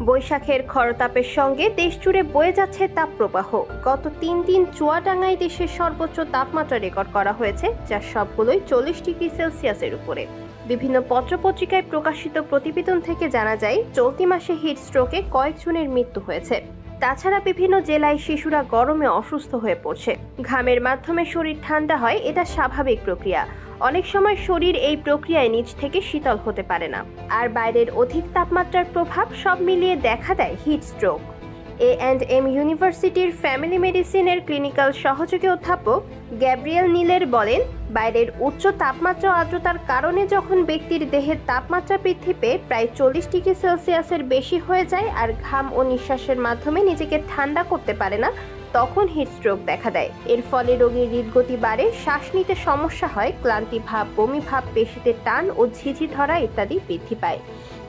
বৈশাখের খরতাপের সঙ্গে দেশজুড়ে বয়ে যাচ্ছে তাপপ্রবাহ। গত 3 দিন চুয়াডাঙ্গায় দেশের সর্বোচ্চ তাপমাত্রা রেকর্ড করা হয়েছে, যা সবগুলোই 40 ডিগ্রি সেলসিয়াসের উপরে। বিভিন্ন পত্রপত্রিকায় প্রকাশিত প্রতিবেদন থেকে জানা যায়, চলতি মাসে হিট স্ট্রোকে কয়েকজনের মৃত্যু হয়েছে। তাছাড়া বিভিন্ন জেলায় শিশুরা গরমে অসুস্থ হয়ে পড়ছে। ঘামের মাধ্যমে শরীর ঠান্ডা হয়, এটা স্বাভাবিক প্রক্রিয়া। অনেক সময় শরীর এই প্রক্রিয়ায় নিজ থেকে শীতল হতে পারে না, আর বাইরের অধিক তাপমাত্রার প্রভাব সব মিলিয়ে দেখা দেয় হিট স্ট্রোক। A&M ইউনিভার্সিটির ফ্যামিলি মেডিসিনের ক্লিনিক্যাল সহযোগী অধ্যাপক গ্যাব্রিয়েল নিলের বলেন, বাইরের উচ্চ তাপমাত্রা ও আর্দ্রতার কারণে যখন ব্যক্তির দেহের তাপমাত্রা বৃদ্ধি পেয়ে প্রায় 40 ডিগ্রি সেলসিয়াসের বেশি হয়ে যায় আর ঘাম ও নিঃশ্বাসের মাধ্যমে নিজেকে ঠান্ডা করতে পারে না, তখন হিট স্ট্রোক দেখা দেয়। এর ফলে রোগীর হৃদগতি বাড়ে, শ্বাস নিতে সমস্যা হয়, ক্লান্তি ভাব, বমি ভাব, পেশিতে টান ও ঝিঝি ধরা ইত্যাদি বৃদ্ধি পায়।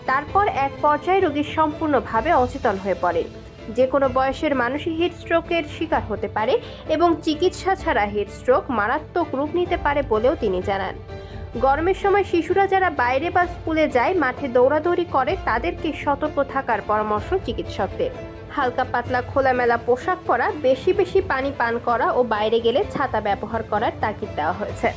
তারপর এক পর্যায়ে রোগী সম্পূর্ণভাবে অচেতন হয়ে পড়েন। যে কোনো বয়সের মানুষই হিট স্ট্রোকের শিকার হতে পারে এবং চিকিৎসা ছাড়া হিট স্ট্রোক মারাত্মক রূপ নিতে পারে বলেও তিনি জানান। গরমের সময় শিশুরা যারা বাইরে বা স্কুলে যায়, মাঠে দৌড়াদৌড়ি করে, তাদেরকে সতর্ক থাকার পরামর্শ চিকিৎসকদের। হালকা পাতলা খোলামেলা পোশাক পরা, বেশি বেশি পানি পান করা ও বাইরে গেলে ছাতা ব্যবহার করার তাগিদ দেওয়া হয়েছে।